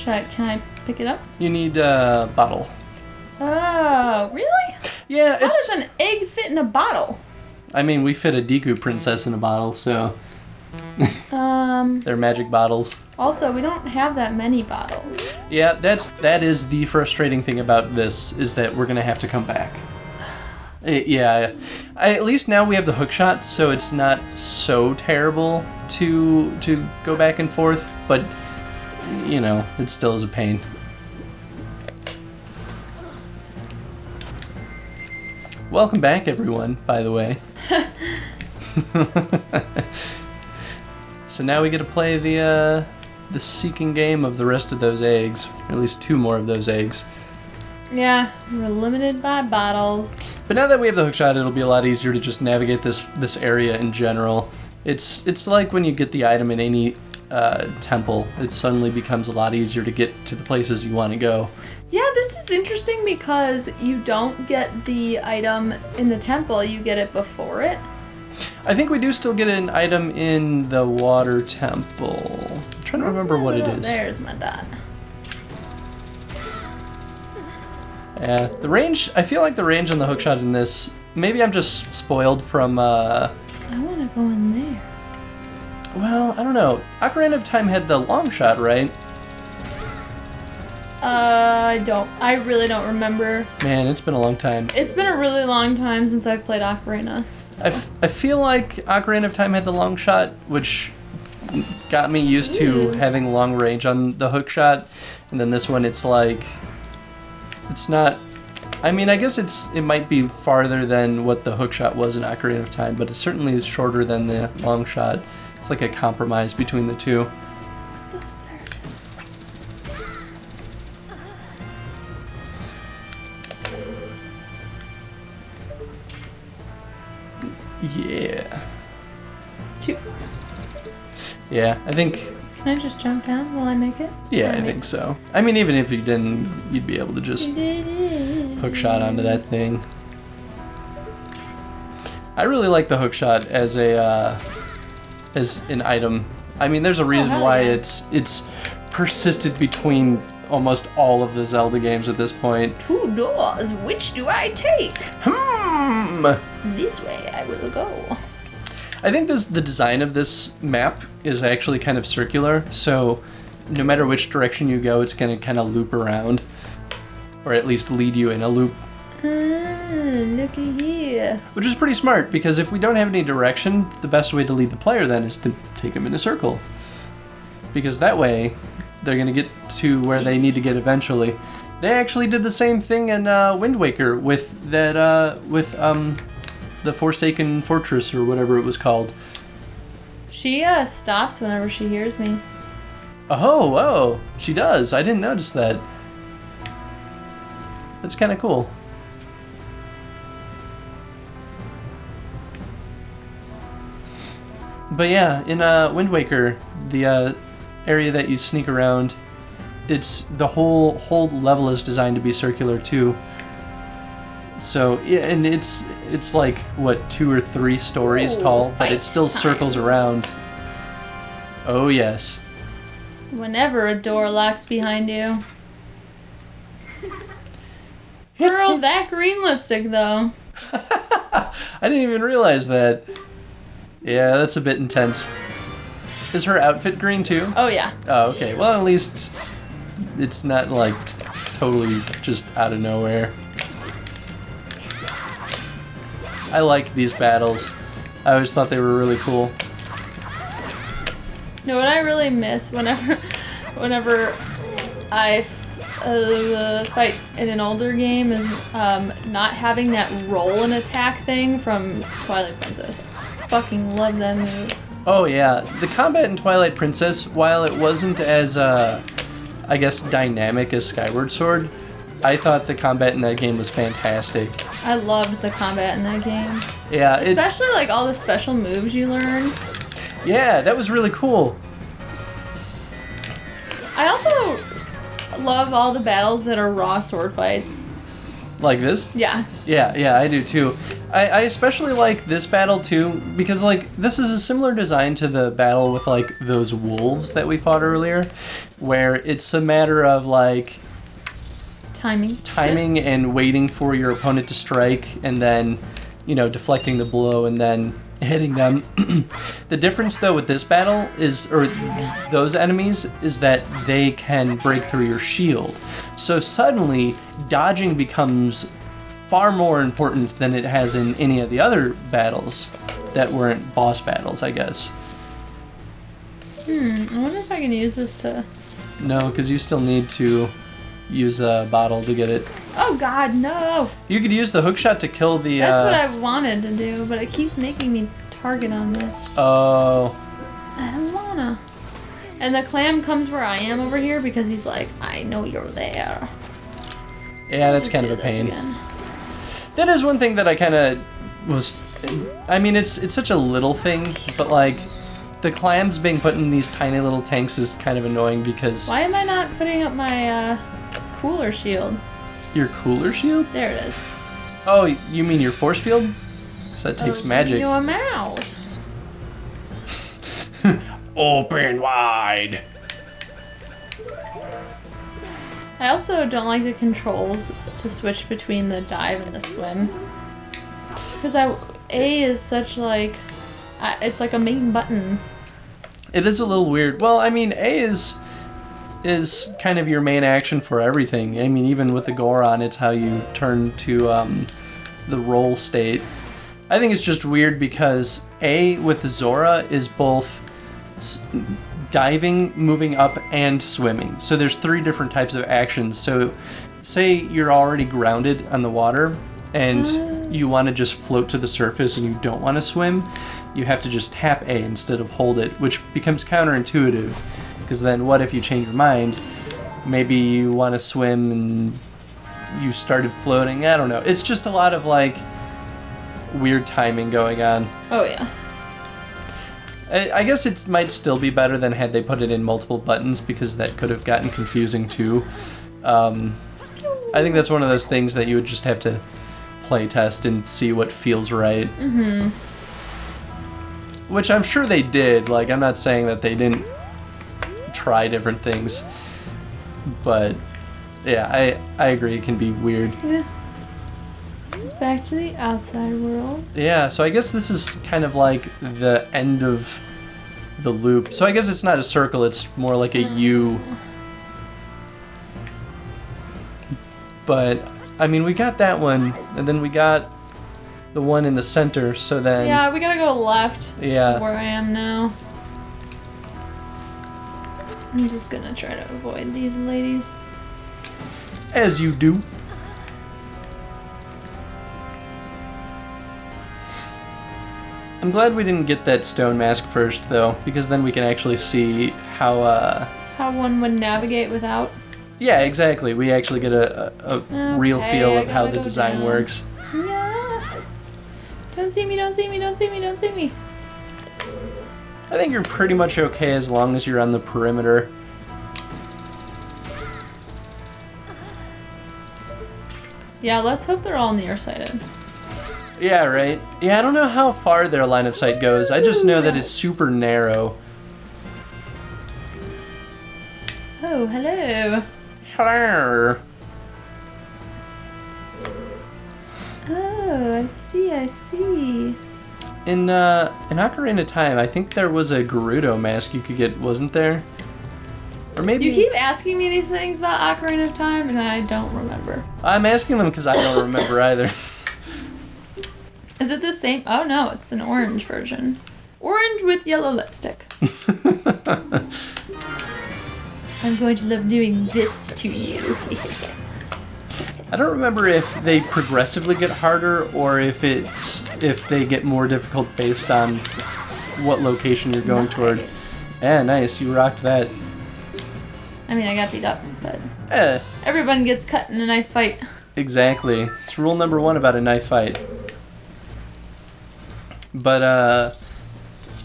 check. Can I pick it up? You need a bottle. Oh, really? Yeah, How does an egg fit in a bottle? I mean, we fit a Deku princess in a bottle, so... They're magic bottles. Also, we don't have that many bottles. Yeah, that is the frustrating thing about this, is that we're gonna have to come back. Yeah, at least now we have the hook shot, so it's not so terrible to go back and forth, but, you know, it still is a pain. Welcome back, everyone, by the way. So now we get to play the seeking game of the rest of those eggs, or at least 2 more of those eggs. Yeah, we're limited by bottles. But now that we have the hookshot, it'll be a lot easier to just navigate this area in general. It's like when you get the item in any temple, it suddenly becomes a lot easier to get to the places you want to go. Yeah, this is interesting because you don't get the item in the temple, you get it before it. I think we do still get an item in the water temple. I'm trying to remember what it is. There's my dot. Yeah, the range, I feel like the range on the hookshot in this, maybe I'm just spoiled from, I want to go in there. Well, I don't know. Ocarina of Time had the long shot, right? I really don't remember. Man, it's been a long time. It's been a really long time since I've played Ocarina. So. I feel like Ocarina of Time had the long shot, which got me used to having long range on the hook shot, and then this one it's like, it's not, I mean, I guess it might be farther than what the hook shot was in Ocarina of Time, but it certainly is shorter than the long shot. It's like a compromise between the two. Yeah. 2. Yeah, I think... Can I just jump down while I make it? Yeah, I think so. I mean, even if you didn't, you'd be able to just hook shot onto that thing. I really like the hook shot as an item. I mean, there's a reason why it's persisted between almost all of the Zelda games at this point. 2 doors, which do I take? This way I will go. I think the design of this map is actually kind of circular, so no matter which direction you go, it's going to kind of loop around, or at least lead you in a loop. Looky here. Which is pretty smart, because if we don't have any direction, the best way to lead the player then is to take them in a circle. Because that way, they're going to get to where they need to get eventually. They actually did the same thing in Wind Waker with that, the Forsaken Fortress, or whatever it was called. She stops whenever she hears me. Oh, she does. I didn't notice that. That's kind of cool. But yeah, in Wind Waker, the area that you sneak around, it's the whole level is designed to be circular too. So yeah, and it's like what, 2 or 3 stories tall, but it still circles around. Oh yes. Whenever a door locks behind you. Girl, that green lipstick though. I didn't even realize that. Yeah, that's a bit intense. Is her outfit green too? Oh yeah. Oh, okay. Well, at least it's not like totally just out of nowhere. I like these battles. I always thought they were really cool. You know what I really miss whenever I fight in an older game is not having that roll and attack thing from Twilight Princess. Fucking love that move. Oh yeah, the combat in Twilight Princess, while it wasn't as I guess dynamic as Skyward Sword, I thought the combat in that game was fantastic. I loved the combat in that game. Yeah, especially like all the special moves you learn. Yeah, that was really cool. I also love all the battles that are raw sword fights. Like this? Yeah. Yeah, I do too. I especially like this battle too, because like this is a similar design to the battle with like those wolves that we fought earlier, where it's a matter of like timing and waiting for your opponent to strike, and then, you know, deflecting the blow and then hitting them. The difference though with this battle is, or those enemies, is that they can break through your shield. So suddenly dodging becomes far more important than it has in any of the other battles that weren't boss battles, I guess. I wonder if I can use this to... No, because you still need to use a bottle to get it. Oh god, no! You could use the hookshot to kill the... That's what I wanted to do, but it keeps making me target on this. Oh. I don't wanna. And the clam comes where I am over here because he's like, I know you're there. Yeah, that's kind of a pain. Again. That is one thing that I kind of was... I mean, it's such a little thing, but like, the clams being put in these tiny little tanks is kind of annoying because... Why am I not putting up my cooler shield? Your cooler shield? There it is. Oh, you mean your force field? Because that takes magic. Your mouth. Open wide. I also don't like the controls to switch between the dive and the swim. Because A is such like... it's like a main button. It is a little weird. Well, I mean, A is kind of your main action for everything. I mean, even with the Goron, it's how you turn to the roll state. I think it's just weird because A with the Zora is both diving, moving up, and swimming. So there's 3 different types of actions. So say you're already grounded on the water and you want to just float to the surface and you don't want to swim, you have to just tap A instead of hold it, which becomes counterintuitive. Because then what if you change your mind? Maybe you want to swim and you started floating. I don't know. It's just a lot of like weird timing going on. Oh yeah. I guess it might still be better than had they put it in multiple buttons, because that could have gotten confusing too. I think that's one of those things that you would just have to play test and see what feels right. Mm-hmm. Which I'm sure they did. Like, I'm not saying that they didn't try different things, but yeah, I agree it can be weird. Yeah. This is back to the outside world. Yeah, so I guess this is kind of like the end of the loop. So I guess it's not a circle, it's more like a U. But, I mean, we got that one, and then we got the one in the center, so then... Yeah, we gotta go left. Yeah. Where I am now. I'm just gonna try to avoid these ladies. As you do. I'm glad we didn't get that stone mask first, though, because then we can actually see how, How one would navigate without? Yeah, exactly. We actually get a real feel of how the design down. works. Yeah. Don't see me, don't see me, don't see me, don't see me. I think you're pretty much okay as long as you're on the perimeter. Yeah, let's hope they're all nearsighted. Yeah, right? Yeah, I don't know how far their line of sight goes. I just know that it's super narrow. Oh, hello. Hello. Oh, I see, I see. In Ocarina of Time, I think there was a Gerudo mask you could get, wasn't there? Or maybe... You keep asking me these things about Ocarina of Time, and I don't remember. I'm asking them because I don't remember either. Is it the same? Oh no, it's an orange version. Orange with yellow lipstick. I'm going to love doing this to you. I don't remember if they progressively get harder or if they get more difficult based on what location you're going toward. Yeah, nice. You rocked that. I mean, I got beat up, but Eh. everyone gets cut in a knife fight. Exactly. It's rule number 1 about a knife fight. But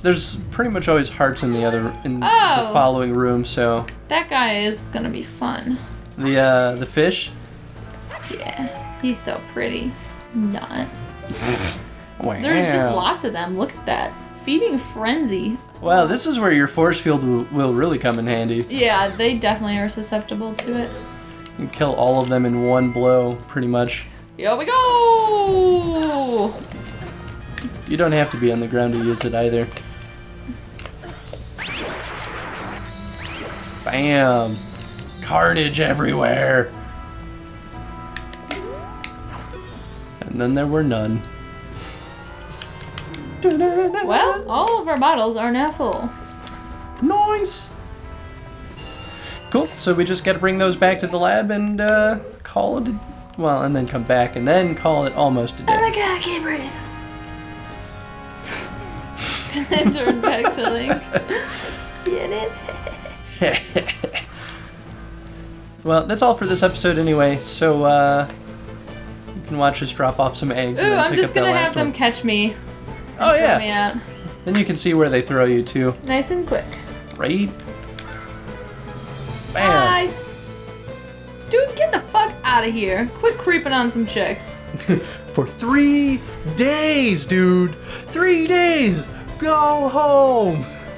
there's pretty much always hearts in the following room, so that guy is gonna be fun. the fish. Yeah, he's so pretty. Not. Wow. There's just lots of them. Look at that. Feeding frenzy. Wow, this is where your force field will really come in handy. Yeah, they definitely are susceptible to it. You can kill all of them in one blow, pretty much. Here we go! You don't have to be on the ground to use it either. Bam! Carnage everywhere! And then there were none. Well, all of our bottles are now full. Nice! Cool, so we just gotta bring those back to the lab and call it well, and then come back and then call it almost a day. Oh my god, I can't breathe. And turn back to Link. Get it? Well, that's all for this episode anyway, so you can watch us drop off some eggs and Ooh, then I'm pick just up that gonna last have them one. catch me. Oh and throw yeah. me out. Then you can see where they throw you to. Nice and quick. Right? Bam! Bye. Dude, get the fuck out of here. Quit creeping on some chicks. For 3 days, dude! 3 days! Go home!